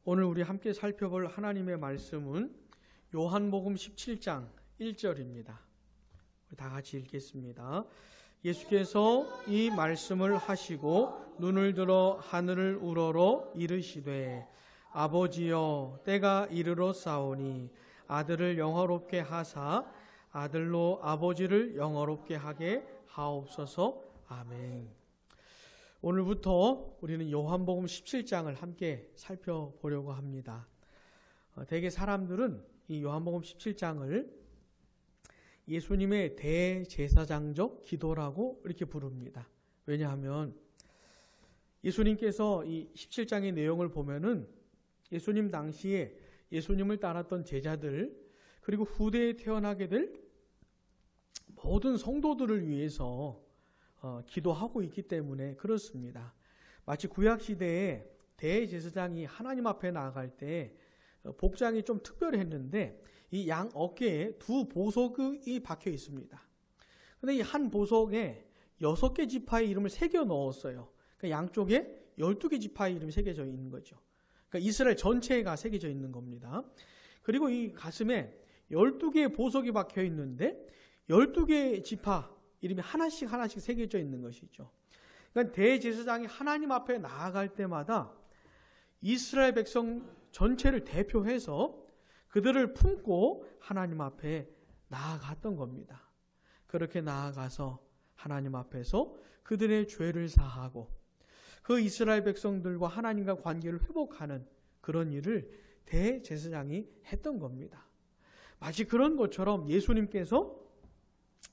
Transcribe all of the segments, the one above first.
오늘 우리 함께 살펴볼 하나님의 말씀은 요한복음 17장 1절입니다. 다 같이 읽겠습니다. 예수께서 이 말씀을 하시고 눈을 들어 하늘을 우러러 이르시되 아버지여 때가 이르렀사오니 아들을 영화롭게 하사 아들로 아버지를 영화롭게 하게 하옵소서. 아멘. 오늘부터 우리는 요한복음 17장을 함께 살펴보려고 합니다. 대개 사람들은 이 요한복음 17장을 예수님의 대제사장적 기도라고 이렇게 부릅니다. 왜냐하면 예수님께서 이 17장의 내용을 보면은 예수님 당시에 예수님을 따랐던 제자들 그리고 후대에 태어나게 될 모든 성도들을 위해서 기도하고 있기 때문에 그렇습니다. 마치 구약시대에 대제사장이 하나님 앞에 나아갈 때 복장이 좀 특별했는데 이 양 어깨에 두 보석이 박혀 있습니다. 근데 이 한 보석에 6개 지파의 이름을 새겨 넣었어요. 그러니까 양쪽에 12개 지파의 이름이 새겨져 있는 거죠. 그러니까 이스라엘 전체가 새겨져 있는 겁니다. 그리고 이 가슴에 12개의 보석이 박혀 있는데 12개의 지파 이름이 하나씩 새겨져 있는 것이죠. 그러니까 대제사장이 하나님 앞에 나아갈 때마다 이스라엘 백성 전체를 대표해서 그들을 품고 하나님 앞에 나아갔던 겁니다. 그렇게 나아가서 하나님 앞에서 그들의 죄를 사하고 그 이스라엘 백성들과 하나님과 관계를 회복하는 그런 일을 대제사장이 했던 겁니다. 마치 그런 것처럼 예수님께서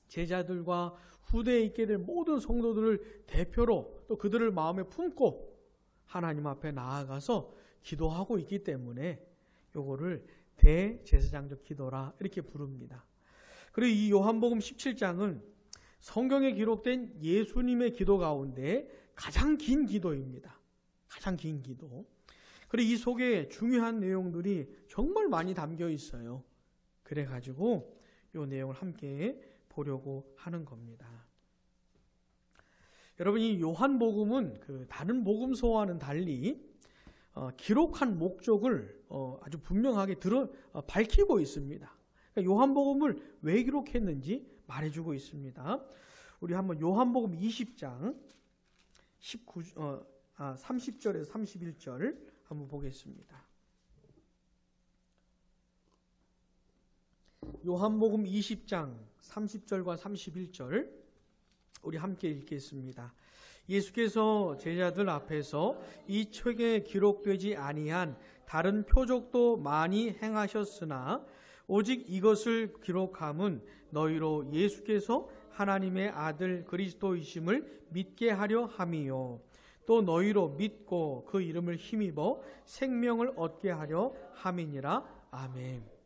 제자들과 후대에 있게 될 모든 성도들을 대표로 또 그들을 마음에 품고 하나님 앞에 나아가서 기도하고 있기 때문에 요거를 대제사장적 기도라 이렇게 부릅니다. 그리고 이 요한복음 17장은 성경에 기록된 예수님의 기도 가운데 가장 긴 기도입니다. 가장 긴 기도. 그리고 이 속에 중요한 내용들이 정말 많이 담겨 있어요. 그래가지고 이 내용을 함께 보려고 하는 겁니다. 여러분, 이 요한복음은 그 다른 복음서와는 달리 기록한 목적을 아주 분명하게 밝히고 있습니다. 그러니까 요한복음을 왜 기록했는지 말해주고 있습니다. 우리 한번 요한복음 20장 30절에서 31절 한번 보겠습니다. 요한복음 20장 30절과 31절 우리 함께 읽겠습니다. 예수께서 제자들 앞에서 이 책에 기록되지 아니한 다른 표적도 많이 행하셨으나 오직 이것을 기록함은 너희로 예수께서 하나님의 아들 그리스도이심을 믿게 하려 함이요 또 너희로 믿고 그 이름을 힘입어 생명을 얻게 하려 함이니라. 아멘.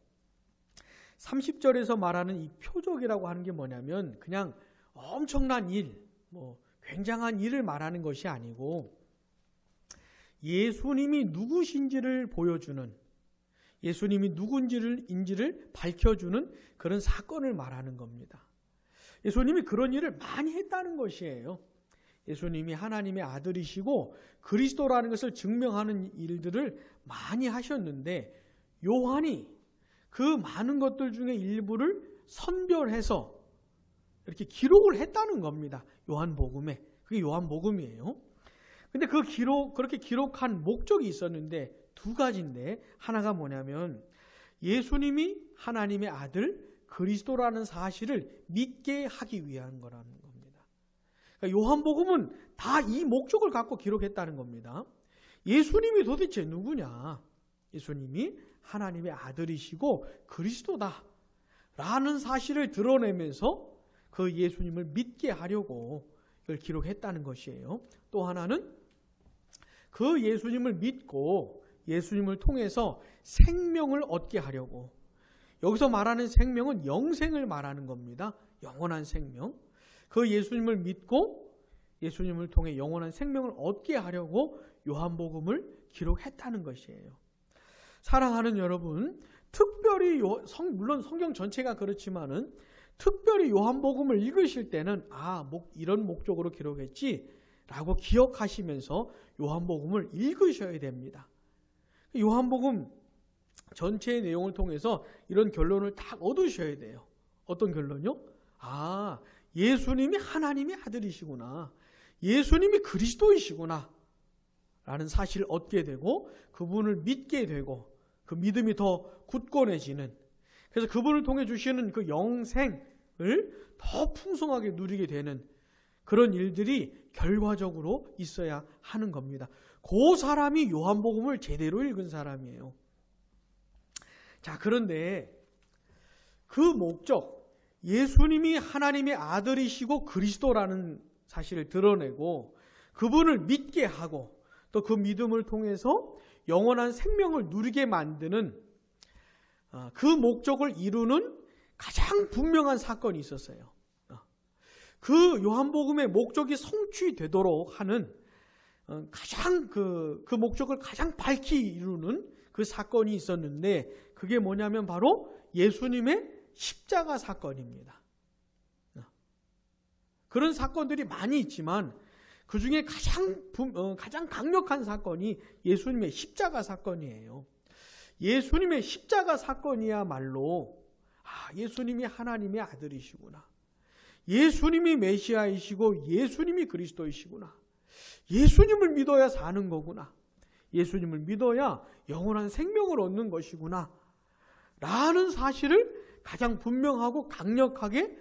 30절에서 말하는 이 표적이라고 하는 게 뭐냐면 그냥 엄청난 일, 굉장한 일을 말하는 것이 아니고 예수님이 누구신지를 보여주는, 예수님이 누군지를 밝혀주는 그런 사건을 말하는 겁니다. 예수님이 그런 일을 많이 했다는 것이에요. 예수님이 하나님의 아들이시고 그리스도라는 것을 증명하는 일들을 많이 하셨는데 요한이 그 많은 것들 중에 일부를 선별해서 이렇게 기록을 했다는 겁니다. 요한복음에. 그게 요한복음이에요. 근데 그렇게 기록한 목적이 있었는데 두 가지인데 하나가 뭐냐면 예수님이 하나님의 아들 그리스도라는 사실을 믿게 하기 위한 거라는 겁니다. 그러니까 요한복음은 다 이 목적을 갖고 기록했다는 겁니다. 예수님이 도대체 누구냐? 예수님이 하나님의 아들이시고 그리스도다 라는 사실을 드러내면서 그 예수님을 믿게 하려고 이걸 기록했다는 것이에요. 또 하나는 그 예수님을 믿고 예수님을 통해서 생명을 얻게 하려고. 여기서 말하는 생명은 영생을 말하는 겁니다. 영원한 생명. 그 예수님을 믿고 예수님을 통해 영원한 생명을 얻게 하려고 요한복음을 기록했다는 것이에요. 사랑하는 여러분, 특별히 물론 성경 전체가 그렇지만은 특별히 요한복음을 읽으실 때는 이런 목적으로 기록했지 라고 기억하시면서 요한복음을 읽으셔야 됩니다. 요한복음 전체의 내용을 통해서 이런 결론을 딱 얻으셔야 돼요. 어떤 결론이요? 예수님이 하나님의 아들이시구나. 예수님이 그리스도이시구나. 라는 사실을 얻게 되고 그분을 믿게 되고 그 믿음이 더 굳건해지는, 그래서 그분을 통해 주시는 그 영생을 더 풍성하게 누리게 되는 그런 일들이 결과적으로 있어야 하는 겁니다. 그 사람이 요한복음을 제대로 읽은 사람이에요. 자, 그런데 그 목적, 예수님이 하나님의 아들이시고 그리스도라는 사실을 드러내고 그분을 믿게 하고 또 그 믿음을 통해서 영원한 생명을 누리게 만드는 그 목적을 이루는 가장 분명한 사건이 있었어요. 그 요한복음의 목적이 성취되도록 하는 가장 그 목적을 가장 밝히 이루는 그 사건이 있었는데, 그게 뭐냐면 바로 예수님의 십자가 사건입니다. 그런 사건들이 많이 있지만 그 중에 가장 강력한 사건이 예수님의 십자가 사건이에요. 예수님의 십자가 사건이야말로 예수님이 하나님의 아들이시구나, 예수님이 메시아이시고 예수님이 그리스도이시구나, 예수님을 믿어야 사는 거구나, 예수님을 믿어야 영원한 생명을 얻는 것이구나 라는 사실을 가장 분명하고 강력하게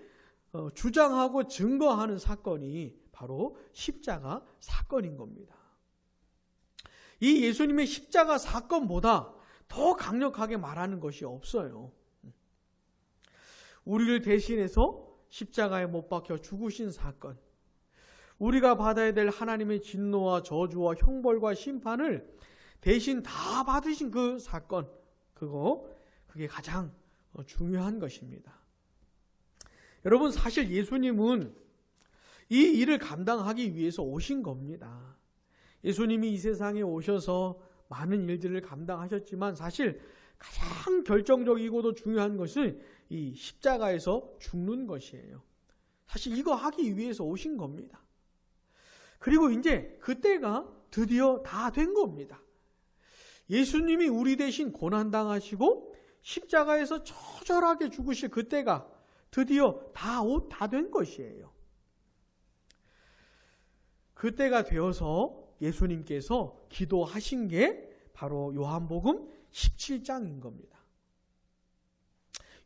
주장하고 증거하는 사건이 바로 십자가 사건인 겁니다. 이 예수님의 십자가 사건보다 더 강력하게 말하는 것이 없어요. 우리를 대신해서 십자가에 못 박혀 죽으신 사건, 우리가 받아야 될 하나님의 진노와 저주와 형벌과 심판을 대신 다 받으신 그 사건, 그게 가장 중요한 것입니다. 여러분, 사실 예수님은 이 일을 감당하기 위해서 오신 겁니다. 예수님이 이 세상에 오셔서 많은 일들을 감당하셨지만 사실 가장 결정적이고도 중요한 것은 이 십자가에서 죽는 것이에요. 사실 이거 하기 위해서 오신 겁니다. 그리고 이제 그때가 드디어 다 된 겁니다. 예수님이 우리 대신 고난당하시고 십자가에서 처절하게 죽으실 그때가 드디어 다 된 것이에요. 그때가 되어서 예수님께서 기도하신 게 바로 요한복음 17장인 겁니다.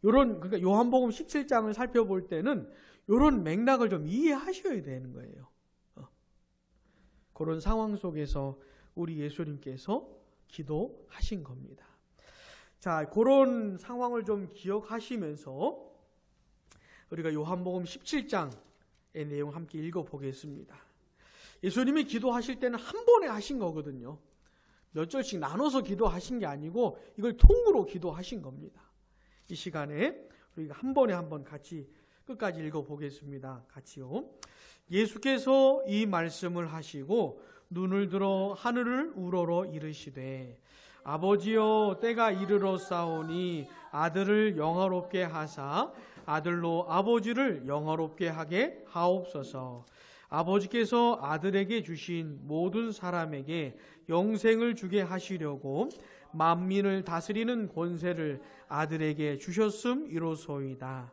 그러니까 요한복음 17장을 살펴볼 때는 이런 맥락을 좀 이해하셔야 되는 거예요. 그런 상황 속에서 우리 예수님께서 기도하신 겁니다. 자, 그런 상황을 좀 기억하시면서 우리가 요한복음 17장의 내용 함께 읽어보겠습니다. 예수님이 기도하실 때는 한 번에 하신 거거든요. 몇 절씩 나눠서 기도하신 게 아니고 이걸 통으로 기도하신 겁니다. 이 시간에 우리가 한 번에 한번 같이 끝까지 읽어보겠습니다. 같이요. 예수께서 이 말씀을 하시고 눈을 들어 하늘을 우러러 이르시되 아버지여 때가 이르렀사오니 아들을 영화롭게 하사 아들로 아버지를 영화롭게 하게 하옵소서. 아버지께서 아들에게 주신 모든 사람에게 영생을 주게 하시려고 만민을 다스리는 권세를 아들에게 주셨음 이로소이다.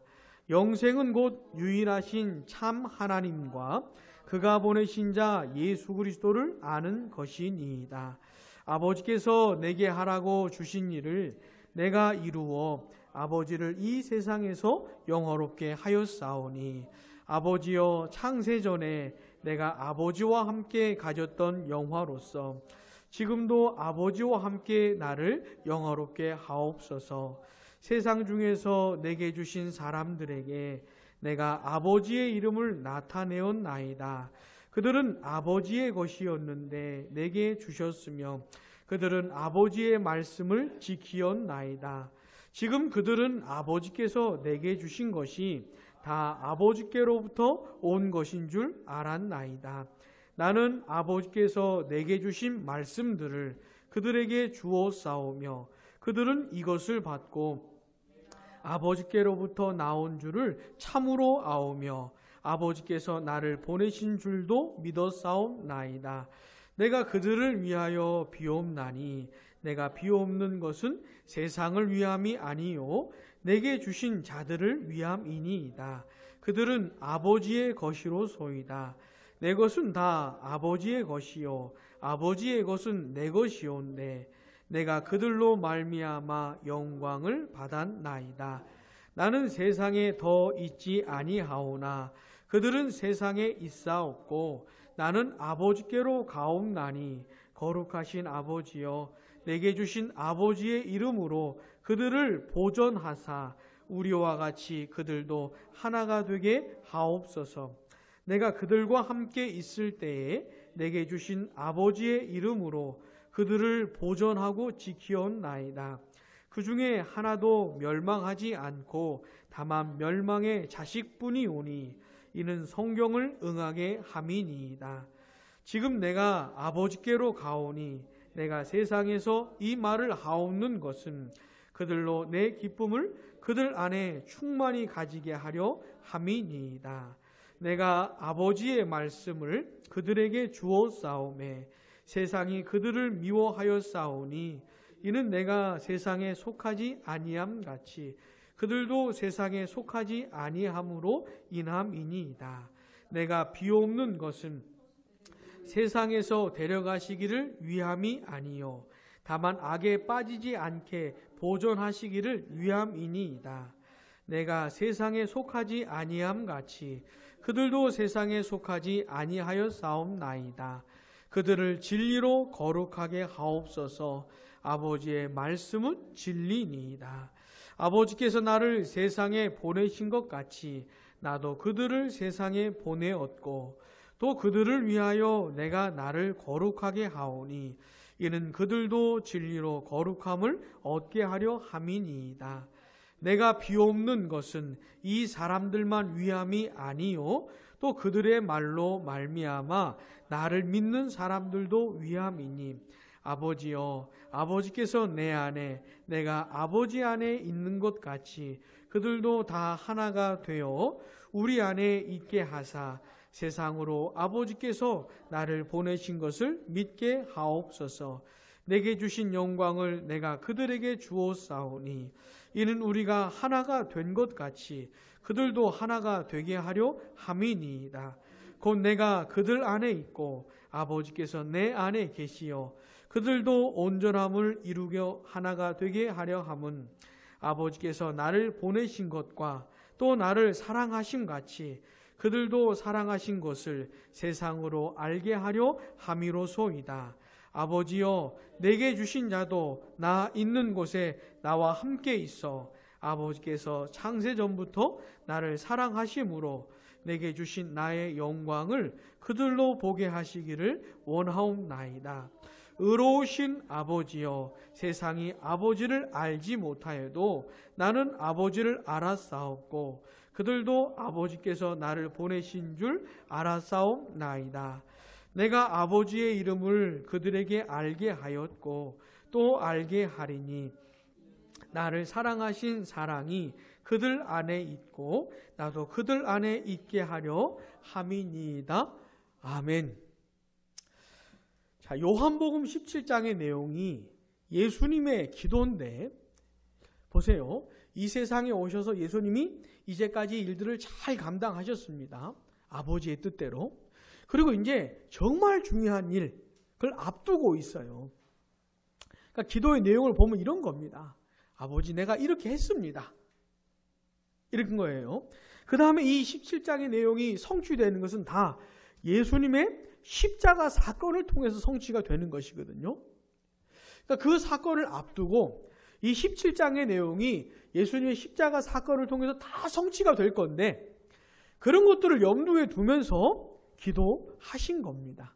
영생은 곧 유일하신 참 하나님과 그가 보내신 자 예수 그리스도를 아는 것이니이다. 아버지께서 내게 하라고 주신 일을 내가 이루어 아버지를 이 세상에서 영화롭게 하였사오니 아버지여 창세전에 내가 아버지와 함께 가졌던 영화로서 지금도 아버지와 함께 나를 영화롭게 하옵소서. 세상 중에서 내게 주신 사람들에게 내가 아버지의 이름을 나타내었나이다. 그들은 아버지의 것이었는데 내게 주셨으며 그들은 아버지의 말씀을 지키었나이다. 지금 그들은 아버지께서 내게 주신 것이 다 아버지께로부터 온 것인 줄 알았나이다. 나는 아버지께서 내게 주신 말씀들을 그들에게 주었사오며 그들은 이것을 받고 아버지께로부터 나온 줄을 참으로 아오며 아버지께서 나를 보내신 줄도 믿었사옵나이다. 내가 그들을 위하여 비옵나니 내가 비옵는 것은 세상을 위함이 아니요 내게 주신 자들을 위함이니이다. 그들은 아버지의 것이로소이다. 내 것은 다 아버지의 것이요 아버지의 것은 내 것이온데 내가 그들로 말미암아 영광을 받았나이다. 나는 세상에 더 있지 아니하오나 그들은 세상에 있사옵고 나는 아버지께로 가옵나니 거룩하신 아버지여 내게 주신 아버지의 이름으로 그들을 보존하사 우리와 같이 그들도 하나가 되게 하옵소서. 내가 그들과 함께 있을 때에 내게 주신 아버지의 이름으로 그들을 보존하고 지키었나이다. 그 중에 하나도 멸망하지 않고 다만 멸망의 자식뿐이 오니 이는 성경을 응하게 함이니이다. 지금 내가 아버지께로 가오니 내가 세상에서 이 말을 하옵는 것은 그들로 내 기쁨을 그들 안에 충만히 가지게 하려 함이니이다. 내가 아버지의 말씀을 그들에게 주었사오매 세상이 그들을 미워하였사오니 이는 내가 세상에 속하지 아니함 같이 그들도 세상에 속하지 아니함으로 인함이니이다. 내가 비옵는 것은 세상에서 데려가시기를 위함이 아니요 다만 악에 빠지지 않게 보존하시기를 위함이니이다. 내가 세상에 속하지 아니함 같이 그들도 세상에 속하지 아니하였사옵나이다. 그들을 진리로 거룩하게 하옵소서. 아버지의 말씀은 진리니이다. 아버지께서 나를 세상에 보내신 것 같이 나도 그들을 세상에 보내었고 또 그들을 위하여 내가 나를 거룩하게 하오니 이는 그들도 진리로 거룩함을 얻게 하려 함이니이다. 내가 비옵는 것은 이 사람들만 위함이 아니요 또 그들의 말로 말미암아 나를 믿는 사람들도 위함이니 아버지여 아버지께서 내 안에 내가 아버지 안에 있는 것 같이 그들도 다 하나가 되어 우리 안에 있게 하사 세상으로 아버지께서 나를 보내신 것을 믿게 하옵소서. 내게 주신 영광을 내가 그들에게 주었사오니 이는 우리가 하나가 된 것 같이 그들도 하나가 되게 하려 함이니이다. 곧 내가 그들 안에 있고 아버지께서 내 안에 계시어 그들도 온전함을 이루겨 하나가 되게 하려 함은 아버지께서 나를 보내신 것과 또 나를 사랑하신 같이 그들도 사랑하신 것을 세상으로 알게 하려 함이로소이다. 아버지여 내게 주신 자도 나 있는 곳에 나와 함께 있어 아버지께서 창세전부터 나를 사랑하심으로 내게 주신 나의 영광을 그들로 보게 하시기를 원하옵나이다. 의로우신 아버지여 세상이 아버지를 알지 못하여도 나는 아버지를 알았사옵고 그들도 아버지께서 나를 보내신 줄 알았사옵나이다. 내가 아버지의 이름을 그들에게 알게 하였고 또 알게 하리니 나를 사랑하신 사랑이 그들 안에 있고 나도 그들 안에 있게 하려 함이니이다. 아멘. 자, 요한복음 17장의 내용이 예수님의 기도인데 보세요. 이 세상에 오셔서 예수님이 이제까지 일들을 잘 감당하셨습니다. 아버지의 뜻대로. 그리고 이제 정말 중요한 일, 그걸 앞두고 있어요. 그러니까 기도의 내용을 보면 이런 겁니다. 아버지 내가 이렇게 했습니다. 이런 거예요. 그 다음에 이 17장의 내용이 성취되는 것은 다 예수님의 십자가 사건을 통해서 성취가 되는 것이거든요. 그러니까 그 사건을 앞두고 이 17장의 내용이 예수님의 십자가 사건을 통해서 다 성취가 될 건데 그런 것들을 염두에 두면서 기도하신 겁니다.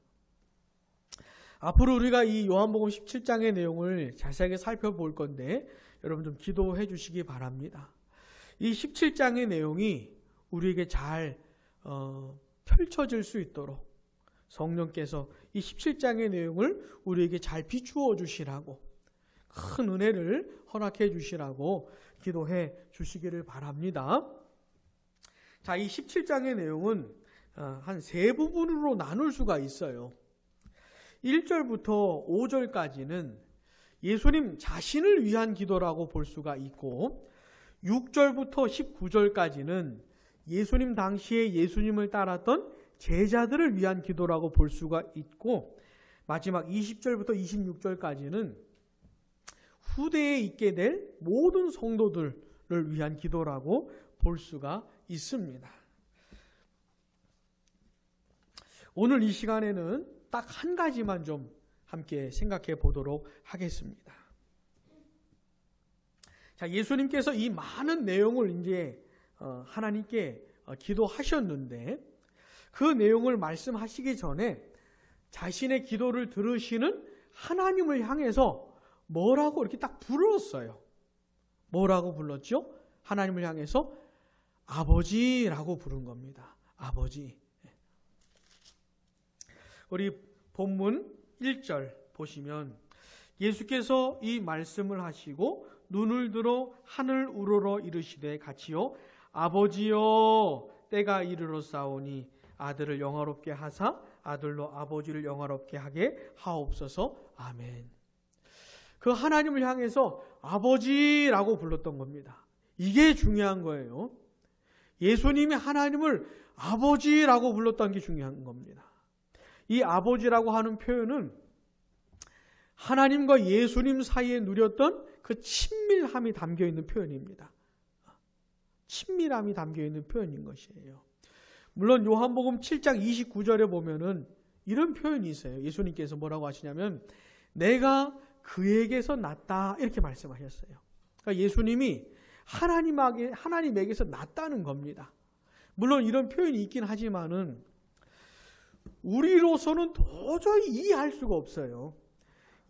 앞으로 우리가 이 요한복음 17장의 내용을 자세하게 살펴볼 건데 여러분 좀 기도해 주시기 바랍니다. 이 17장의 내용이 우리에게 잘 펼쳐질 수 있도록 성령께서 이 17장의 내용을 우리에게 잘 비추어 주시라고 큰 은혜를 허락해 주시라고 기도해 주시기를 바랍니다. 자, 이 17장의 내용은 한 세 부분으로 나눌 수가 있어요. 1절부터 5절까지는 예수님 자신을 위한 기도라고 볼 수가 있고 6절부터 19절까지는 예수님 당시에 예수님을 따랐던 제자들을 위한 기도라고 볼 수가 있고 마지막 20절부터 26절까지는 후대에 있게 될 모든 성도들을 위한 기도라고 볼 수가 있습니다. 오늘 이 시간에는 딱 한 가지만 좀 함께 생각해 보도록 하겠습니다. 자, 예수님께서 이 많은 내용을 이제 하나님께 기도하셨는데 그 내용을 말씀하시기 전에 자신의 기도를 들으시는 하나님을 향해서 뭐라고 이렇게 딱 불렀어요. 뭐라고 불렀죠? 하나님을 향해서 아버지라고 부른 겁니다. 아버지. 우리 본문 1절 보시면 예수께서 이 말씀을 하시고 눈을 들어 하늘 우러러 이르시되 같이요 아버지여 때가 이르렀사오니 아들을 영화롭게 하사 아들로 아버지를 영화롭게 하게 하옵소서. 아멘. 그 하나님을 향해서 아버지라고 불렀던 겁니다. 이게 중요한 거예요. 예수님이 하나님을 아버지라고 불렀던 게 중요한 겁니다. 이 아버지라고 하는 표현은 하나님과 예수님 사이에 누렸던 그 친밀함이 담겨있는 표현입니다. 친밀함이 담겨있는 표현인 것이에요. 물론 요한복음 7장 29절에 보면은 이런 표현이 있어요. 예수님께서 뭐라고 하시냐면 내가 그에게서 났다 이렇게 말씀하셨어요. 그러니까 예수님이 하나님에게서 났다는 겁니다. 물론 이런 표현이 있긴 하지만은 우리로서는 도저히 이해할 수가 없어요.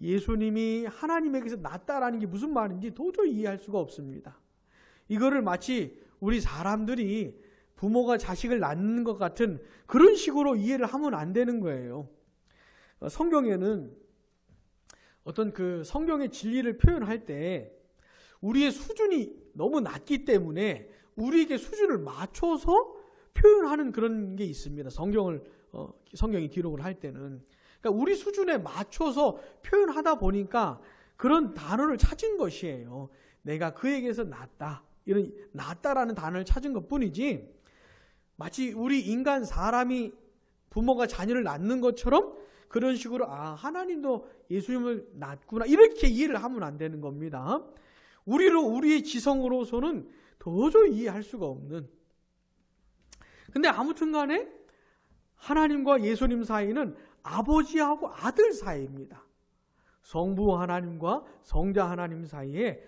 예수님이 하나님에게서 났다라는 게 무슨 말인지 도저히 이해할 수가 없습니다. 이거를 마치 우리 사람들이 부모가 자식을 낳는 것 같은 그런 식으로 이해를 하면 안 되는 거예요. 성경에는 어떤 그 성경의 진리를 표현할 때 우리의 수준이 너무 낮기 때문에 우리에게 수준을 맞춰서 표현하는 그런 게 있습니다. 성경이 기록을 할 때는. 그러니까 우리 수준에 맞춰서 표현하다 보니까 그런 단어를 찾은 것이에요. 내가 그에게서 낳았다. 이런 낳았다라는 단어를 찾은 것 뿐이지 마치 우리 인간 사람이 부모가 자녀를 낳는 것처럼 그런 식으로 하나님도 예수님을 낳았구나 이렇게 이해를 하면 안 되는 겁니다. 우리의 지성으로서는 도저히 이해할 수가 없는. 근데 아무튼 간에 하나님과 예수님 사이는 아버지하고 아들 사이입니다. 성부 하나님과 성자 하나님 사이에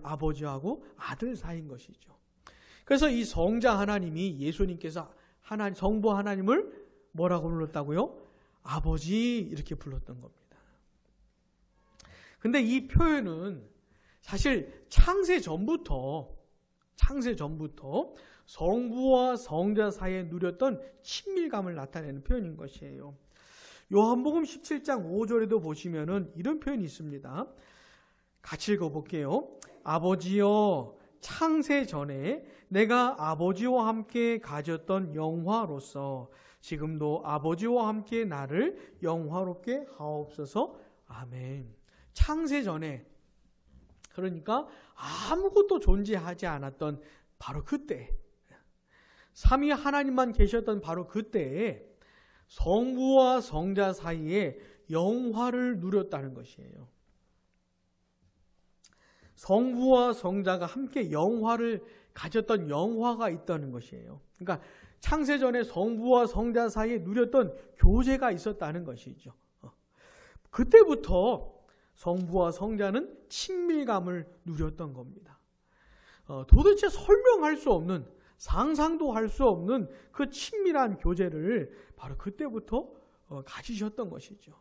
아버지하고 아들 사이인 것이죠. 그래서 이 성자 하나님이 예수님께서 성부 하나님을 뭐라고 불렀다고요? 아버지 이렇게 불렀던 겁니다. 근데 이 표현은 사실 창세 전부터 성부와 성자 사이에 누렸던 친밀감을 나타내는 표현인 것이에요. 요한복음 17장 5절에도 보시면은 이런 표현이 있습니다. 같이 읽어볼게요. 아버지여 창세 전에 내가 아버지와 함께 가졌던 영화로서 지금도 아버지와 함께 나를 영화롭게 하옵소서. 아멘. 창세 전에 그러니까 아무것도 존재하지 않았던 바로 그때 삼위 하나님만 계셨던 바로 그때에 성부와 성자 사이에 영화를 누렸다는 것이에요. 성부와 성자가 함께 영화를 가졌던 영화가 있다는 것이에요. 그러니까 창세전에 성부와 성자 사이에 누렸던 교제가 있었다는 것이죠. 그때부터 성부와 성자는 친밀감을 누렸던 겁니다. 도대체 설명할 수 없는, 상상도 할 수 없는 그 친밀한 교제를 바로 그때부터 가지셨던 것이죠.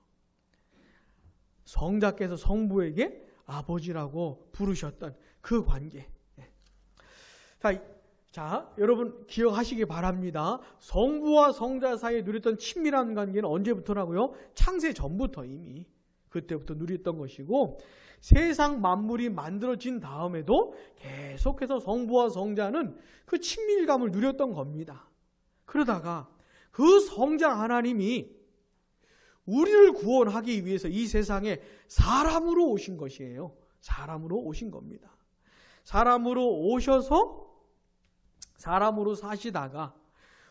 성자께서 성부에게 아버지라고 부르셨던 그 관계. 자, 여러분 기억하시기 바랍니다. 성부와 성자 사이에 누렸던 친밀한 관계는 언제부터라고요? 창세 전부터 이미 그때부터 누렸던 것이고 세상 만물이 만들어진 다음에도 계속해서 성부와 성자는 그 친밀감을 누렸던 겁니다. 그러다가 그 성자 하나님이 우리를 구원하기 위해서 이 세상에 사람으로 오신 것이에요. 사람으로 오신 겁니다. 사람으로 오셔서 사람으로 사시다가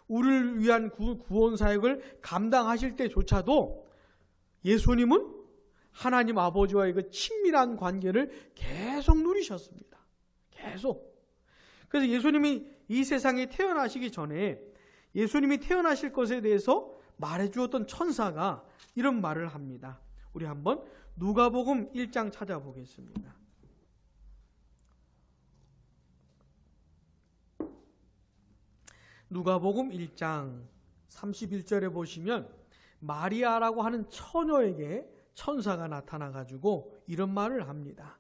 우리를 위한 구원 사역을 감당하실 때조차도 예수님은 하나님 아버지와의 그 친밀한 관계를 계속 누리셨습니다. 계속. 그래서 예수님이 이 세상에 태어나시기 전에 예수님이 태어나실 것에 대해서 말해주었던 천사가 이런 말을 합니다. 우리 한번 누가복음 1장 찾아보겠습니다. 누가복음 1장 31절에 보시면 마리아라고 하는 처녀에게 천사가 나타나가지고 이런 말을 합니다.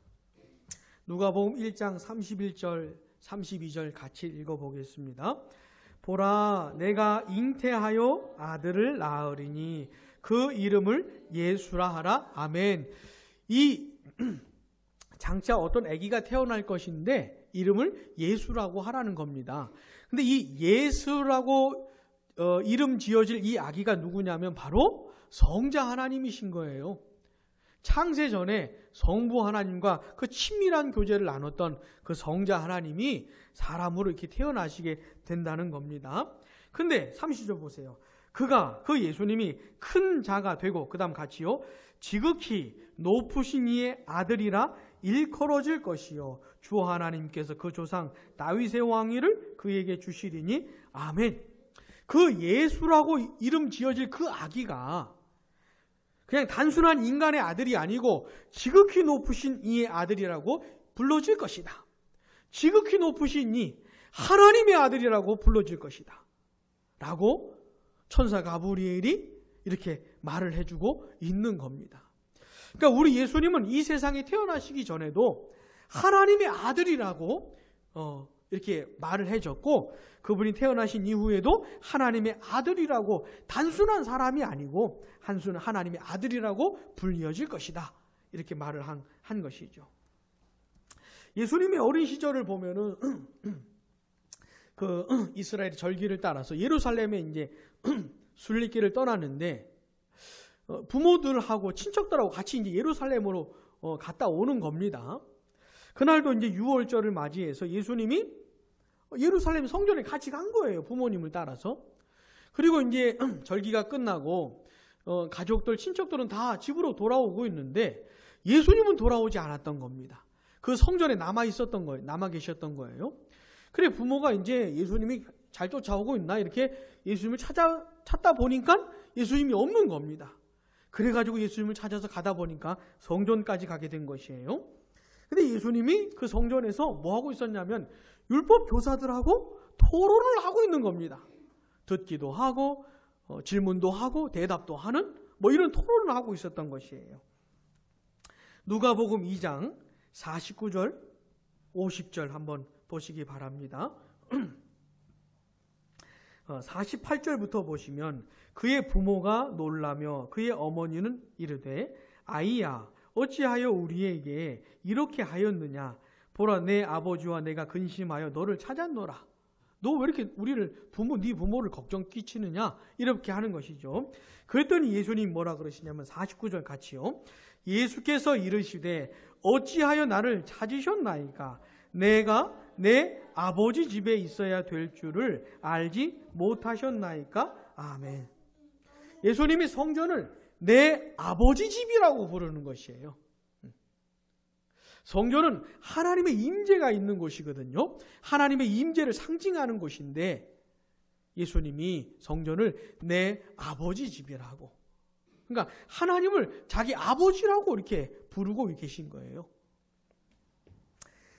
누가복음 1장 31절 32절 같이 읽어보겠습니다. 보라, 내가 잉태하여 아들을 낳으리니 그 이름을 예수라 하라. 아멘. 이 장차 어떤 아기가 태어날 것인데 이름을 예수라고 하라는 겁니다. 근데 이 예수라고 이름 지어질 이 아기가 누구냐면 바로 성자 하나님이신 거예요. 창세 전에 성부 하나님과 그 친밀한 교제를 나눴던 그 성자 하나님이 사람으로 이렇게 태어나시게 된다는 겁니다. 근데 30절 보세요. 그 예수님이 큰 자가 되고 그 다음 같이요. 지극히 높으신 이의 아들이라 일컬어질 것이요. 주 하나님께서 그 조상 다윗의 왕위를 그에게 주시리니 아멘. 그 예수라고 이름 지어질 그 아기가 그냥 단순한 인간의 아들이 아니고 지극히 높으신 이의 아들이라고 불러질 것이다. 지극히 높으신 이 하나님의 아들이라고 불러질 것이다. 라고 천사 가브리엘이 이렇게 말을 해주고 있는 겁니다. 그러니까 우리 예수님은 이 세상에 태어나시기 전에도 하나님의 아들이라고 이렇게 말을 해줬고 그분이 태어나신 이후에도 하나님의 아들이라고 단순한 사람이 아니고 하나님의 아들이라고 불리어질 것이다. 이렇게 말을 한 것이죠. 예수님의 어린 시절을 보면은 그 이스라엘의 절기를 따라서 예루살렘에 이제 순례길을 떠났는데 부모들하고 친척들하고 같이 이제 예루살렘으로 갔다 오는 겁니다. 그날도 이제 유월절을 맞이해서 예수님이 예루살렘 성전에 같이 간 거예요. 부모님을 따라서. 그리고 이제 절기가 끝나고 가족들, 친척들은 다 집으로 돌아오고 있는데 예수님은 돌아오지 않았던 겁니다. 그 성전에 남아 있었던 거예요. 남아 계셨던 거예요. 그래 부모가 이제 예수님이 잘 쫓아오고 있나 이렇게 예수님을 찾다 보니까 예수님이 없는 겁니다. 그래가지고 예수님을 찾아서 가다 보니까 성전까지 가게 된 것이에요. 근데 예수님이 그 성전에서 뭐 하고 있었냐면 율법 교사들하고 토론을 하고 있는 겁니다. 듣기도 하고 질문도 하고 대답도 하는 뭐 이런 토론을 하고 있었던 것이에요. 누가복음 2장 49절 50절 한번 보시기 바랍니다. 48절부터 보시면 그의 부모가 놀라며 그의 어머니는 이르되 아이야 어찌하여 우리에게 이렇게 하였느냐 보라 내 아버지와 내가 근심하여 너를 찾았노라. 너 왜 이렇게 네 부모를 걱정 끼치느냐 이렇게 하는 것이죠. 그랬더니 예수님 뭐라 그러시냐면 49절 같이요. 예수께서 이르시되 어찌하여 나를 찾으셨나이까 내가 내 아버지 집에 있어야 될 줄을 알지 못하셨나이까. 아멘. 예수님이 성전을 내 아버지 집이라고 부르는 것이에요. 성전은 하나님의 임재가 있는 곳이거든요. 하나님의 임재를 상징하는 곳인데 예수님이 성전을 내 아버지 집이라고. 그러니까 하나님을 자기 아버지라고 이렇게 부르고 계신 거예요.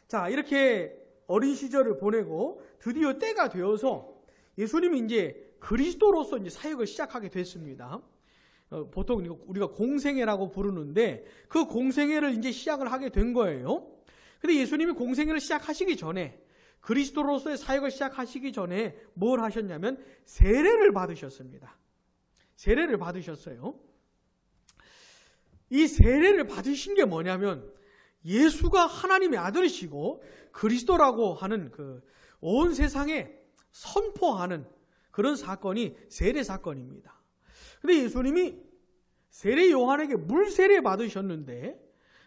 자, 이렇게 어린 시절을 보내고 드디어 때가 되어서 예수님이 이제 그리스도로서 이제 사역을 시작하게 됐습니다. 보통 우리가 공생애라고 부르는데 그 공생애를 이제 시작을 하게 된 거예요. 근데 예수님이 공생애를 시작하시기 전에 그리스도로서의 사역을 시작하시기 전에 뭘 하셨냐면 세례를 받으셨습니다. 세례를 받으셨어요. 이 세례를 받으신 게 뭐냐면 예수가 하나님의 아들이시고 그리스도라고 하는 그 온 세상에 선포하는 그런 사건이 세례 사건입니다. 근데 예수님이 세례 요한에게 물 세례 받으셨는데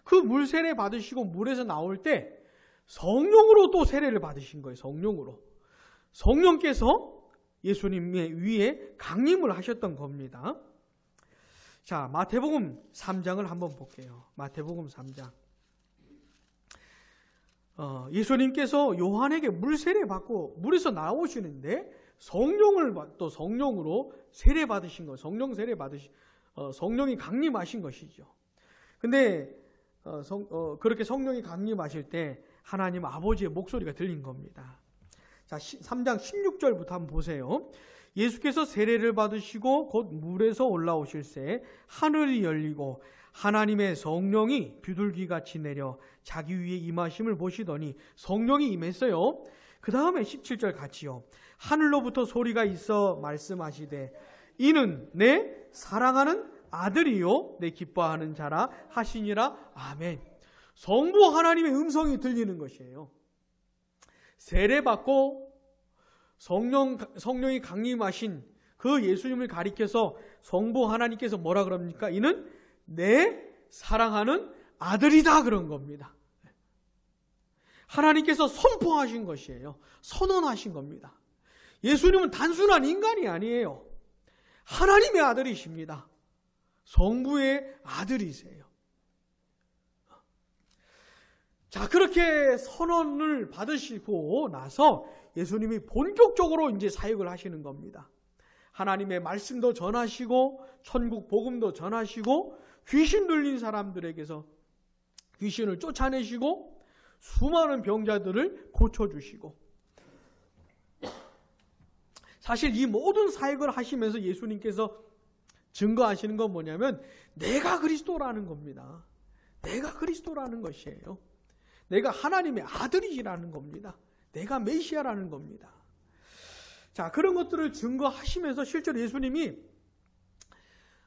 그 물 세례 받으시고 물에서 나올 때 성령으로 또 세례를 받으신 거예요. 성령으로. 성령께서 예수님의 위에 강림을 하셨던 겁니다. 자, 마태복음 3장을 한번 볼게요. 마태복음 3장. 예수님께서 요한에게 물 세례 받고 물에서 나오시는데 성령으로 세례 받으신 거, 성령 세례 성령이 강림하신 것이죠. 근데 그렇게 성령이 강림하실 때 하나님 아버지의 목소리가 들린 겁니다. 자, 3장 16절부터 한번 보세요. 예수께서 세례를 받으시고 곧 물에서 올라오실새 하늘이 열리고 하나님의 성령이 비둘기같이 내려 자기 위에 임하심을 보시더니 성령이 임했어요. 그 다음에 17절 같이요. 하늘로부터 소리가 있어 말씀하시되 이는 내 사랑하는 아들이요 내 기뻐하는 자라 하시니라. 아멘. 성부 하나님의 음성이 들리는 것이에요. 세례받고 성령이 강림하신 그 예수님을 가리켜서 성부 하나님께서 뭐라 그럽니까? 이는 내 사랑하는 아들이다 그런 겁니다. 하나님께서 선포하신 것이에요. 선언하신 겁니다. 예수님은 단순한 인간이 아니에요. 하나님의 아들이십니다. 성부의 아들이세요. 자, 그렇게 선언을 받으시고 나서 예수님이 본격적으로 이제 사역을 하시는 겁니다. 하나님의 말씀도 전하시고 천국 복음도 전하시고 귀신 들린 사람들에게서 귀신을 쫓아내시고 수많은 병자들을 고쳐주시고, 사실 이 모든 사역을 하시면서 예수님께서 증거하시는 건 뭐냐면 내가 그리스도라는 겁니다. 내가 그리스도라는 것이에요. 내가 하나님의 아들이라는 겁니다. 내가 메시아라는 겁니다. 자, 그런 것들을 증거하시면서 실제로 예수님이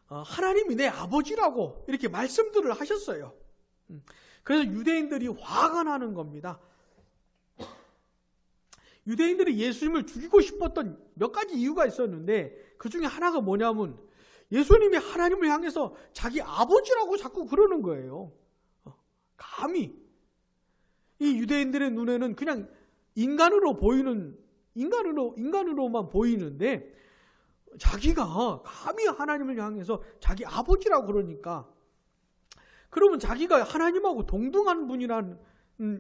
하나님이 내 아버지라고 이렇게 말씀들을 하셨어요. 그래서 유대인들이 화가 나는 겁니다. 유대인들이 예수님을 죽이고 싶었던 몇 가지 이유가 있었는데 그 중에 하나가 뭐냐면 예수님이 하나님을 향해서 자기 아버지라고 자꾸 그러는 거예요. 감히 이 유대인들의 눈에는 그냥 인간으로만 보이는데 자기가 감히 하나님을 향해서 자기 아버지라고 그러니까, 그러면 자기가 하나님하고 동등한 분이라는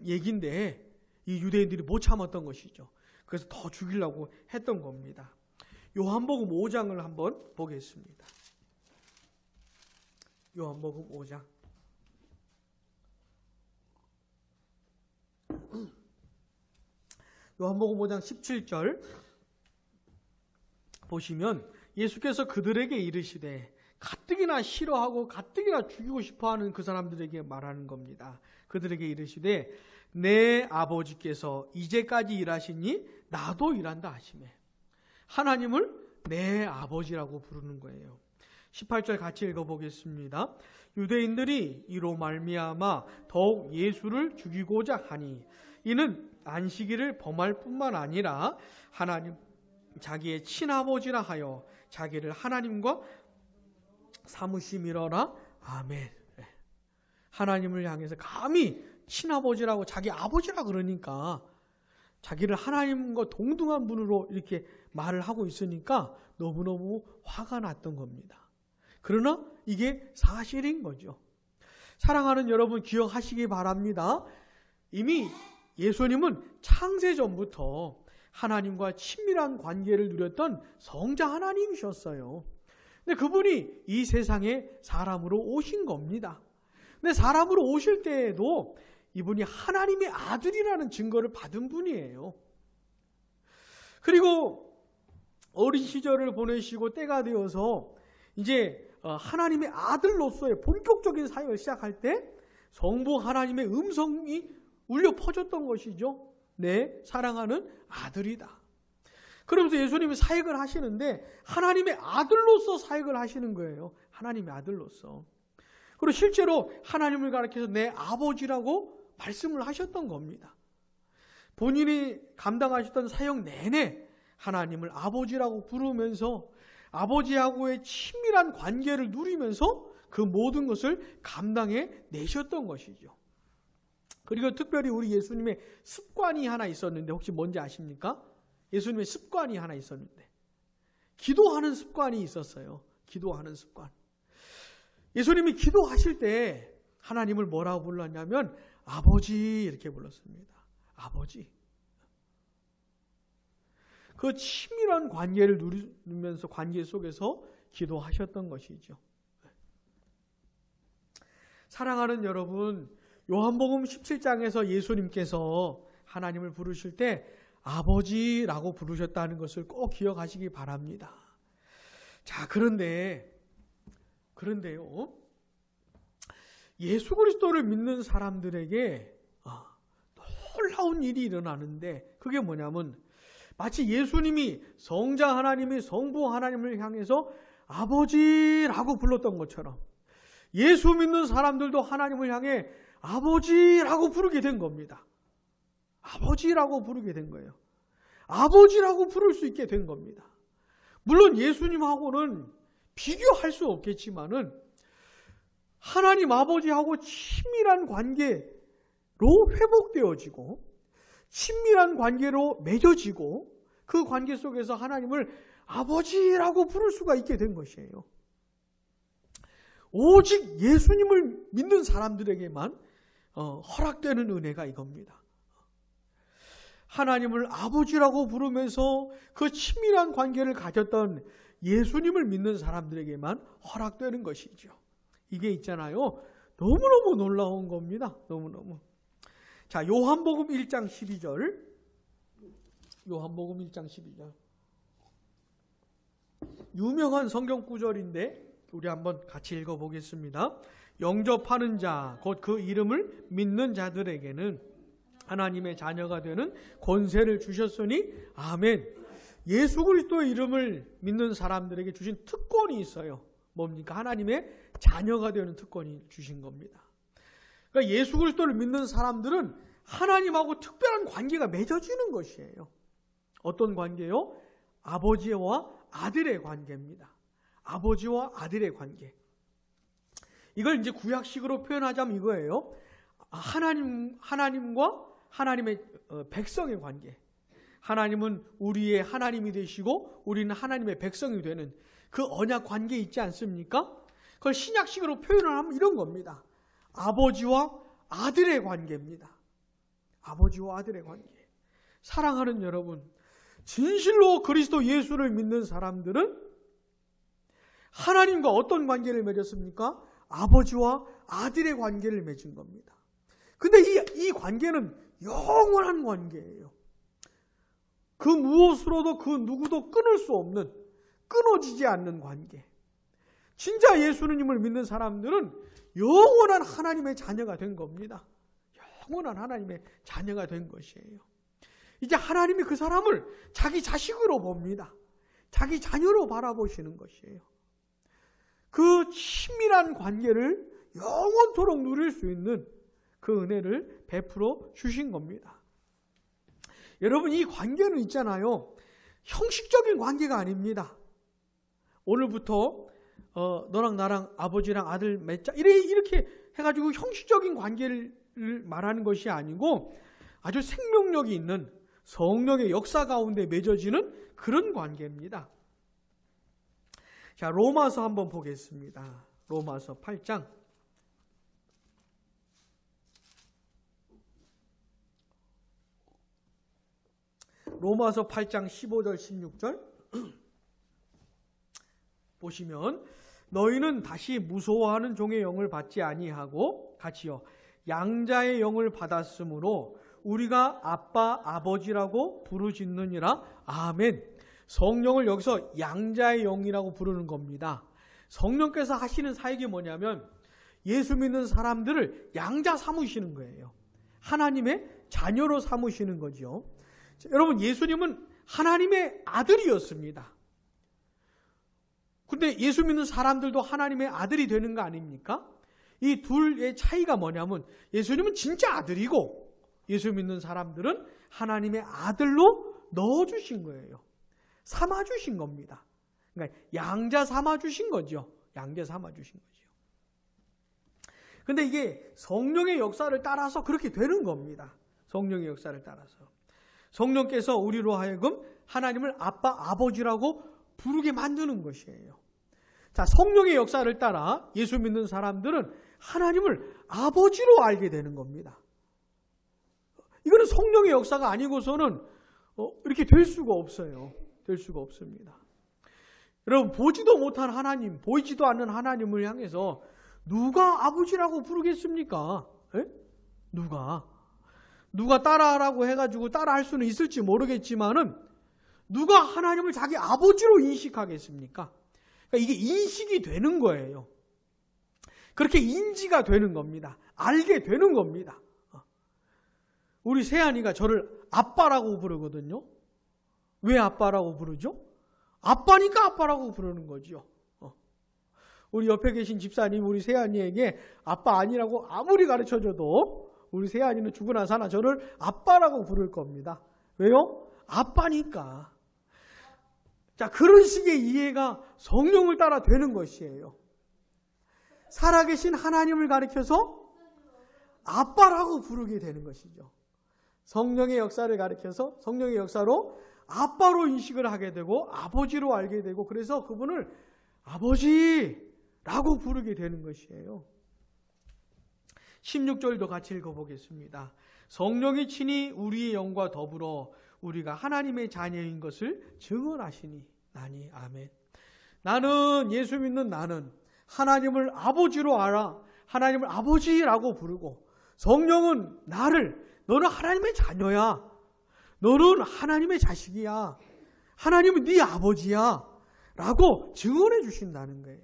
얘기인데 이 유대인들이 못 참았던 것이죠. 그래서 더 죽이려고 했던 겁니다. 요한복음 5장을 한번 보겠습니다. 요한복음 5장. 요한복음 5장 17절 보시면 예수께서 그들에게 이르시되 가뜩이나 싫어하고 가뜩이나 죽이고 싶어하는 그 사람들에게 말하는 겁니다. 그들에게 이르시되 내 아버지께서 이제까지 일하시니 나도 일한다 하시매. 하나님을 내 아버지라고 부르는 거예요. 18절 같이 읽어보겠습니다. 유대인들이 이로 말미암아 더욱 예수를 죽이고자 하니 이는 안식일을 범할 뿐만 아니라 하나님 자기의 친아버지라 하여 자기를 하나님과 사무심이러라. 아멘. 하나님을 향해서 감히 친아버지라고 자기 아버지라 그러니까 자기를 하나님과 동등한 분으로 이렇게 말을 하고 있으니까 너무너무 화가 났던 겁니다. 그러나 이게 사실인 거죠. 사랑하는 여러분, 기억하시기 바랍니다. 이미 예수님은 창세 전부터 하나님과 친밀한 관계를 누렸던 성자 하나님이셨어요. 근데 그분이 이 세상에 사람으로 오신 겁니다. 근데 사람으로 오실 때에도 이분이 하나님의 아들이라는 증거를 받은 분이에요. 그리고 어린 시절을 보내시고 때가 되어서 이제 하나님의 아들로서의 본격적인 사역을 시작할 때 성부 하나님의 음성이 울려 퍼졌던 것이죠. 내 사랑하는 아들이다. 그러면서 예수님이 사역을 하시는데 하나님의 아들로서 사역을 하시는 거예요. 하나님의 아들로서. 그리고 실제로 하나님을 가리켜서 내 아버지라고 말씀을 하셨던 겁니다. 본인이 감당하셨던 사역 내내 하나님을 아버지라고 부르면서 아버지하고의 친밀한 관계를 누리면서 그 모든 것을 감당해 내셨던 것이죠. 그리고 특별히 우리 예수님의 습관이 하나 있었는데 혹시 뭔지 아십니까? 예수님의 습관이 하나 있었는데 기도하는 습관이 있었어요. 기도하는 습관. 예수님이 기도하실 때 하나님을 뭐라고 불렀냐면 아버지 이렇게 불렀습니다. 아버지. 그 친밀한 관계를 누리면서 관계 속에서 기도하셨던 것이죠. 사랑하는 여러분, 요한복음 17장에서 예수님께서 하나님을 부르실 때 아버지라고 부르셨다는 것을 꼭 기억하시기 바랍니다. 자, 그런데요. 예수 그리스도를 믿는 사람들에게 놀라운 일이 일어나는데 그게 뭐냐면 마치 예수님이 성자 하나님이 성부 하나님을 향해서 아버지라고 불렀던 것처럼 예수 믿는 사람들도 하나님을 향해 아버지라고 부르게 된 겁니다. 아버지라고 부르게 된 거예요. 아버지라고 부를 수 있게 된 겁니다. 물론 예수님하고는 비교할 수 없겠지만은 하나님 아버지하고 친밀한 관계로 회복되어지고 친밀한 관계로 맺어지고 그 관계 속에서 하나님을 아버지라고 부를 수가 있게 된 것이에요. 오직 예수님을 믿는 사람들에게만 허락되는 은혜가 이겁니다. 하나님을 아버지라고 부르면서 그 친밀한 관계를 가졌던 예수님을 믿는 사람들에게만 허락되는 것이죠. 이게 있잖아요. 너무너무 놀라운 겁니다. 너무너무. 자, 요한복음 1장 12절. 요한복음 1장 12절. 유명한 성경 구절인데 우리 한번 같이 읽어보겠습니다. 영접하는 자, 곧 그 이름을 믿는 자들에게는 하나님의 자녀가 되는 권세를 주셨으니 아멘. 예수 그리스도의 이름을 믿는 사람들에게 주신 특권이 있어요. 뭡니까? 하나님의 자녀가 되는 특권이 주신 겁니다. 그러니까 예수 그리스도를 믿는 사람들은 하나님하고 특별한 관계가 맺어지는 것이에요. 어떤 관계요? 아버지와 아들의 관계입니다. 아버지와 아들의 관계. 이걸 이제 구약식으로 표현하자면 이거예요. 하나님과 하나님의 백성의 관계. 하나님은 우리의 하나님이 되시고 우리는 하나님의 백성이 되는 그 언약 관계 있지 않습니까? 그걸 신약식으로 표현을 하면 이런 겁니다. 아버지와 아들의 관계입니다. 아버지와 아들의 관계. 사랑하는 여러분, 진실로 그리스도 예수를 믿는 사람들은 하나님과 어떤 관계를 맺었습니까? 아버지와 아들의 관계를 맺은 겁니다. 근데 이 관계는 영원한 관계예요. 그 무엇으로도 그 누구도 끊을 수 없는, 끊어지지 않는 관계. 진짜 예수님을 믿는 사람들은 영원한 하나님의 자녀가 된 겁니다. 영원한 하나님의 자녀가 된 것이에요. 이제 하나님이 그 사람을 자기 자식으로 봅니다. 자기 자녀로 바라보시는 것이에요. 그 친밀한 관계를 영원토록 누릴 수 있는 그 은혜를 베풀어 주신 겁니다. 여러분, 이 관계는 있잖아요. 형식적인 관계가 아닙니다. 오늘부터 너랑 나랑 아버지랑 아들 맺자 이렇게 해가지고 형식적인 관계를 말하는 것이 아니고 아주 생명력이 있는 성령의 역사 가운데 맺어지는 그런 관계입니다. 자, 로마서 한번 보겠습니다. 로마서 8장. 로마서 8장 15절 16절 보시면 너희는 다시 무서워하는 종의 영을 받지 아니하고 같이요 양자의 영을 받았으므로 우리가 아빠 아버지라고 부르짖느니라. 아멘. 성령을 여기서 양자의 영이라고 부르는 겁니다. 성령께서 하시는 사역이 뭐냐면 예수 믿는 사람들을 양자 삼으시는 거예요. 하나님의 자녀로 삼으시는 거죠. 여러분, 예수님은 하나님의 아들이었습니다. 근데 예수 믿는 사람들도 하나님의 아들이 되는 거 아닙니까? 이 둘의 차이가 뭐냐면 예수님은 진짜 아들이고 예수 믿는 사람들은 하나님의 아들로 넣어주신 거예요. 삼아주신 겁니다. 그러니까 양자 삼아 주신 거죠. 양자 삼아 주신 거죠. 근데 이게 성령의 역사를 따라서 그렇게 되는 겁니다. 성령의 역사를 따라서. 성령께서 우리로 하여금 하나님을 아빠, 아버지라고 부르게 만드는 것이에요. 자, 성령의 역사를 따라 예수 믿는 사람들은 하나님을 아버지로 알게 되는 겁니다. 이거는 성령의 역사가 아니고서는 이렇게 될 수가 없어요. 될 수가 없습니다. 여러분, 보지도 못한 하나님, 보이지도 않는 하나님을 향해서 누가 아버지라고 부르겠습니까? 에? 누가 따라하라고 해가지고 따라할 수는 있을지 모르겠지만은 누가 하나님을 자기 아버지로 인식하겠습니까? 그러니까 이게 인식이 되는 거예요. 그렇게 인지가 되는 겁니다. 알게 되는 겁니다. 우리 세안이가 저를 아빠라고 부르거든요. 왜 아빠라고 부르죠? 아빠니까 아빠라고 부르는 거죠. 우리 옆에 계신 집사님 우리 세안이에게 아빠 아니라고 아무리 가르쳐줘도 우리 세안이는 죽으나 사나 저를 아빠라고 부를 겁니다. 왜요? 아빠니까. 자, 그런 식의 이해가 성령을 따라 되는 것이에요. 살아계신 하나님을 가리켜서 아빠라고 부르게 되는 것이죠. 성령의 역사를 가리켜서 성령의 역사로 아빠로 인식을 하게 되고 아버지로 알게 되고 그래서 그분을 아버지라고 부르게 되는 것이에요. 16절도 같이 읽어보겠습니다. 성령이 친히 우리의 영과 더불어 우리가 하나님의 자녀인 것을 증언하시니 나니 아멘. 나는 예수 믿는 나는 하나님을 아버지로 알아. 하나님을 아버지라고 부르고 성령은 나를 너는 하나님의 자녀야. 너는 하나님의 자식이야. 하나님은 네 아버지야. 라고 증언해 주신다는 거예요.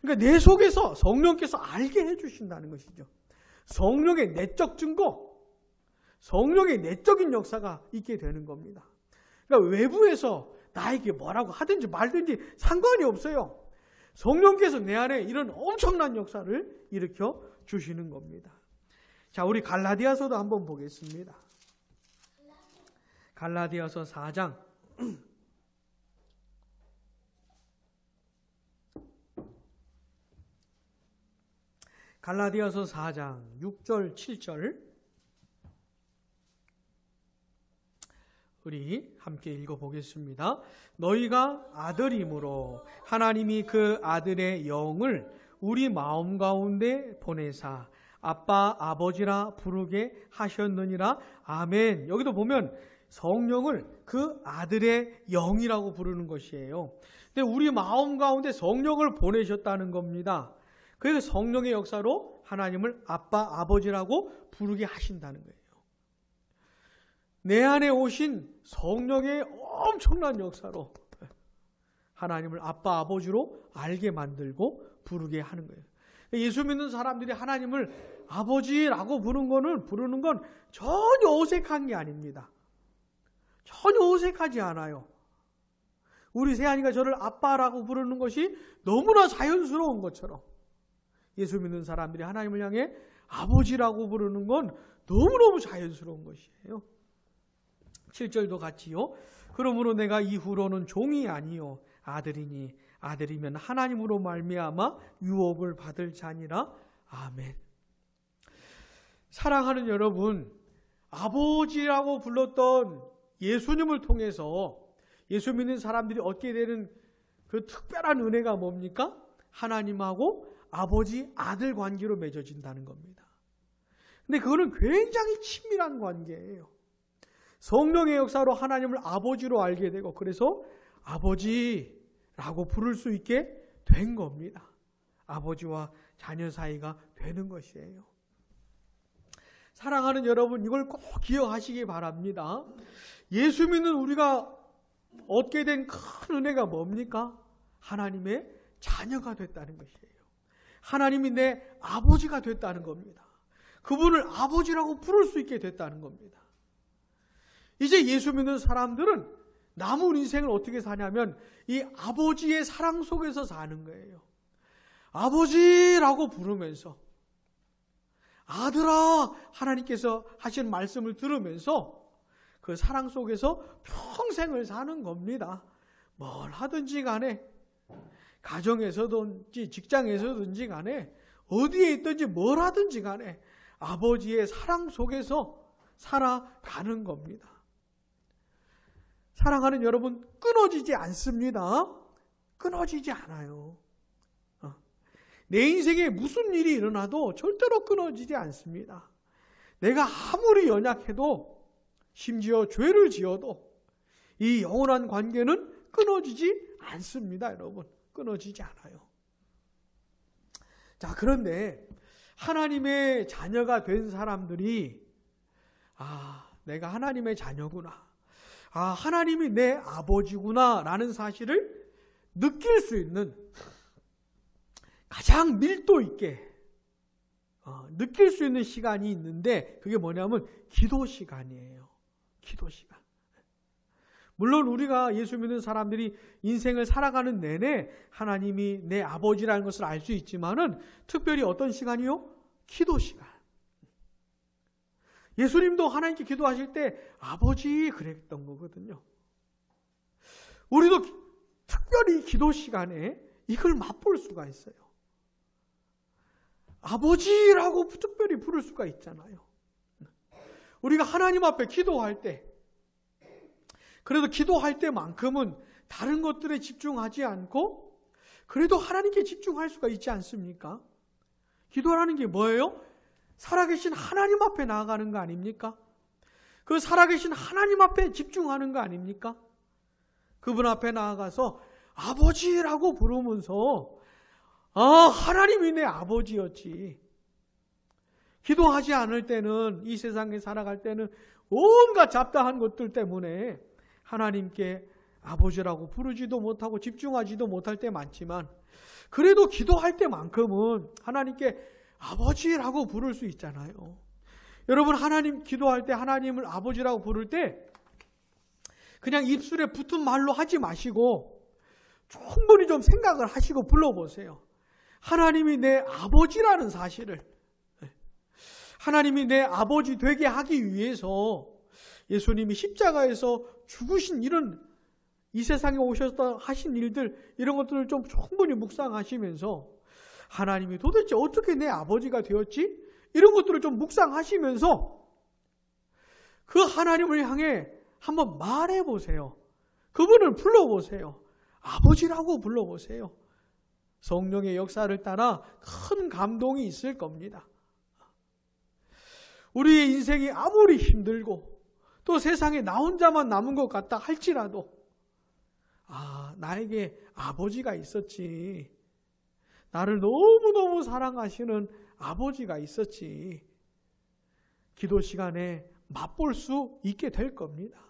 그러니까 내 속에서 성령께서 알게 해 주신다는 것이죠. 성령의 내적 증거, 성령의 내적인 역사가 있게 되는 겁니다. 그러니까 외부에서 나에게 뭐라고 하든지 말든지 상관이 없어요. 성령께서 내 안에 이런 엄청난 역사를 일으켜 주시는 겁니다. 자, 우리 갈라디아서도 한번 보겠습니다. 갈라디아서 4장. 갈라디아서 4장 6절 7절 우리 함께 읽어보겠습니다. 너희가 아들이므로 하나님이 그 아들의 영을 우리 마음 가운데 보내사 아빠 아버지라 부르게 하셨느니라. 아멘. 여기도 보면 성령을 그 아들의 영이라고 부르는 것이에요. 근데 우리 마음 가운데 성령을 보내셨다는 겁니다. 그래서 성령의 역사로 하나님을 아빠, 아버지라고 부르게 하신다는 거예요. 내 안에 오신 성령의 엄청난 역사로 하나님을 아빠, 아버지로 알게 만들고 부르게 하는 거예요. 예수 믿는 사람들이 하나님을 아버지라고 부르는 건 전혀 어색한 게 아닙니다. 전혀 어색하지 않아요. 우리 세안이가 저를 아빠라고 부르는 것이 너무나 자연스러운 것처럼 예수 믿는 사람들이 하나님을 향해 아버지라고 부르는 건 너무너무 자연스러운 것이에요. 7절도 같이요. 그러므로 내가 이후로는 종이 아니요 아들이니 아들이면 하나님으로 말미암아 유업을 받을 자니라. 아멘. 사랑하는 여러분, 아버지라고 불렀던 예수님을 통해서 예수 믿는 사람들이 얻게 되는 그 특별한 은혜가 뭡니까? 하나님하고 아버지, 아들 관계로 맺어진다는 겁니다. 근데 그거는 굉장히 친밀한 관계예요. 성령의 역사로 하나님을 아버지로 알게 되고 그래서 아버지라고 부를 수 있게 된 겁니다. 아버지와 자녀 사이가 되는 것이에요. 사랑하는 여러분, 이걸 꼭 기억하시기 바랍니다. 예수 믿는 우리가 얻게 된 큰 은혜가 뭡니까? 하나님의 자녀가 됐다는 것이에요. 하나님이 내 아버지가 됐다는 겁니다. 그분을 아버지라고 부를 수 있게 됐다는 겁니다. 이제 예수 믿는 사람들은 남은 인생을 어떻게 사냐면 이 아버지의 사랑 속에서 사는 거예요. 아버지라고 부르면서 아들아 하나님께서 하신 말씀을 들으면서 그 사랑 속에서 평생을 사는 겁니다. 뭘 하든지 간에, 가정에서든지 직장에서든지 간에, 어디에 있든지 뭘 하든지 간에 아버지의 사랑 속에서 살아가는 겁니다. 사랑하는 여러분, 끊어지지 않습니다. 끊어지지 않아요. 내 인생에 무슨 일이 일어나도 절대로 끊어지지 않습니다. 내가 아무리 연약해도, 심지어 죄를 지어도 이 영원한 관계는 끊어지지 않습니다. 여러분, 끊어지지 않아요. 자, 그런데 하나님의 자녀가 된 사람들이 내가 하나님의 자녀구나, 하나님이 내 아버지구나 라는 사실을 느낄 수 있는 가장 밀도 있게 느낄 수 있는 시간이 있는데, 그게 뭐냐면 기도 시간이에요. 기도 시간. 물론 우리가 예수 믿는 사람들이 인생을 살아가는 내내 하나님이 내 아버지라는 것을 알 수 있지만은, 특별히 어떤 시간이요? 기도 시간. 예수님도 하나님께 기도하실 때 아버지 그랬던 거거든요. 우리도 특별히 기도 시간에 이걸 맛볼 수가 있어요. 아버지라고 특별히 부를 수가 있잖아요. 우리가 하나님 앞에 기도할 때, 그래도 기도할 때만큼은 다른 것들에 집중하지 않고 그래도 하나님께 집중할 수가 있지 않습니까? 기도라는 게 뭐예요? 살아계신 하나님 앞에 나아가는 거 아닙니까? 그 살아계신 하나님 앞에 집중하는 거 아닙니까? 그분 앞에 나아가서 아버지라고 부르면서 하나님이 내 아버지였지. 기도하지 않을 때는, 이 세상에 살아갈 때는 온갖 잡다한 것들 때문에 하나님께 아버지라고 부르지도 못하고 집중하지도 못할 때 많지만, 그래도 기도할 때만큼은 하나님께 아버지라고 부를 수 있잖아요. 여러분, 하나님 기도할 때 하나님을 아버지라고 부를 때 그냥 입술에 붙은 말로 하지 마시고 충분히 좀 생각을 하시고 불러보세요. 하나님이 내 아버지라는 사실을, 하나님이 내 아버지 되게 하기 위해서 예수님이 십자가에서 죽으신 이런, 이 세상에 오셔서 하신 일들, 이런 것들을 좀 충분히 묵상하시면서 하나님이 도대체 어떻게 내 아버지가 되었지? 이런 것들을 좀 묵상하시면서 그 하나님을 향해 한번 말해보세요. 그분을 불러보세요. 아버지라고 불러보세요. 성령의 역사를 따라 큰 감동이 있을 겁니다. 우리의 인생이 아무리 힘들고 또 세상에 나 혼자만 남은 것 같다 할지라도, 나에게 아버지가 있었지. 나를 너무너무 사랑하시는 아버지가 있었지. 기도 시간에 맛볼 수 있게 될 겁니다.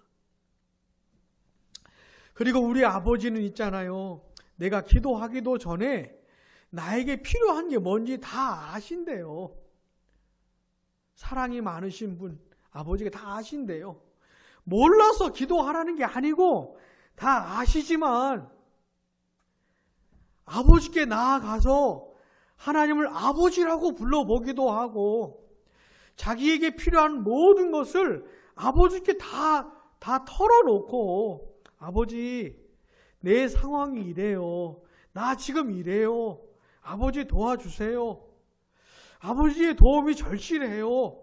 그리고 우리 아버지는 있잖아요. 내가 기도하기도 전에 나에게 필요한 게 뭔지 다 아신대요. 사랑이 많으신 분, 아버지가 다 아신대요. 몰라서 기도하라는 게 아니고 다 아시지만 아버지께 나아가서 하나님을 아버지라고 불러보기도 하고 자기에게 필요한 모든 것을 아버지께 다 털어놓고, 아버지, 내 상황이 이래요. 나 지금 이래요. 아버지 도와주세요. 아버지의 도움이 절실해요.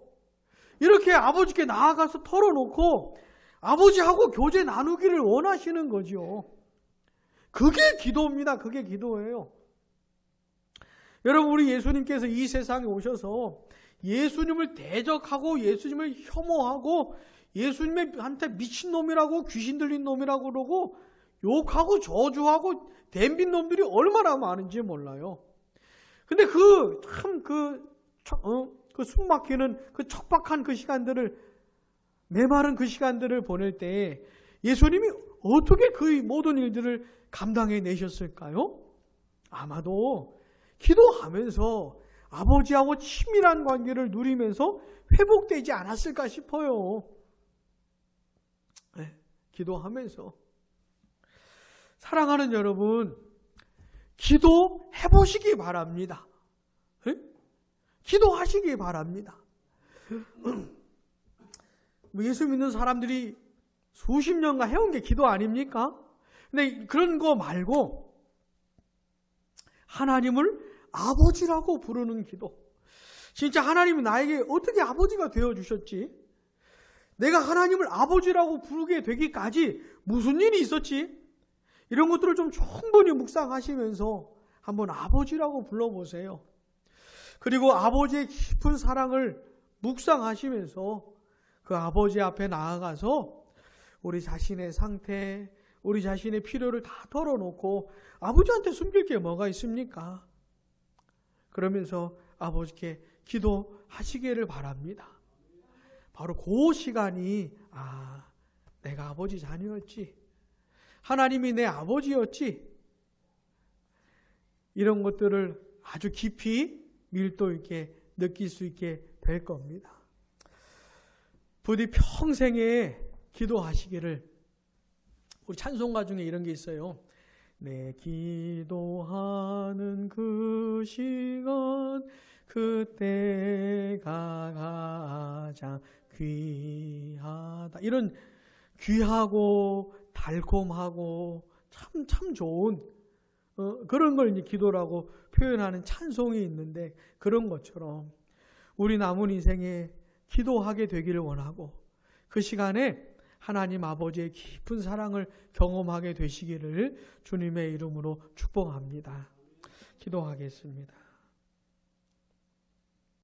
이렇게 아버지께 나아가서 털어놓고 아버지하고 교제 나누기를 원하시는 거죠. 그게 기도입니다. 그게 기도예요. 여러분, 우리 예수님께서 이 세상에 오셔서 예수님을 대적하고 예수님을 혐오하고 예수님한테 미친놈이라고, 귀신 들린 놈이라고 그러고 욕하고 저주하고 덤빈 놈들이 얼마나 많은지 몰라요. 근데 숨 막히는 그 척박한 그 시간들을, 메마른 그 시간들을 보낼 때 예수님이 어떻게 그 모든 일들을 감당해 내셨을까요? 아마도 기도하면서 아버지하고 친밀한 관계를 누리면서 회복되지 않았을까 싶어요. 네, 기도하면서. 사랑하는 여러분, 기도해 보시기 바랍니다. 네? 기도하시기 바랍니다. 예수 믿는 사람들이 수십 년간 해온 게 기도 아닙니까? 근데 그런 거 말고 하나님을 아버지라고 부르는 기도. 진짜 하나님이 나에게 어떻게 아버지가 되어주셨지? 내가 하나님을 아버지라고 부르게 되기까지 무슨 일이 있었지? 이런 것들을 좀 충분히 묵상하시면서 한번 아버지라고 불러보세요. 그리고 아버지의 깊은 사랑을 묵상하시면서 그 아버지 앞에 나아가서 우리 자신의 상태, 우리 자신의 필요를 다 털어놓고 아버지한테 숨길 게 뭐가 있습니까? 그러면서 아버지께 기도하시기를 바랍니다. 바로 그 시간이 내가 아버지 자녀였지. 하나님이 내 아버지였지. 이런 것들을 아주 깊이 밀도 있게 느낄 수 있게 될 겁니다. 부디 평생에 기도하시기를. 우리 찬송가 중에 이런 게 있어요. 내 기도하는 그 시간 그때가 가장 귀하다. 이런 귀하고 달콤하고 참 좋은 그런 걸 이제 기도라고 표현하는 찬송이 있는데, 그런 것처럼 우리 남은 인생에 기도하게 되기를 원하고 그 시간에 하나님 아버지의 깊은 사랑을 경험하게 되시기를 주님의 이름으로 축복합니다. 기도하겠습니다.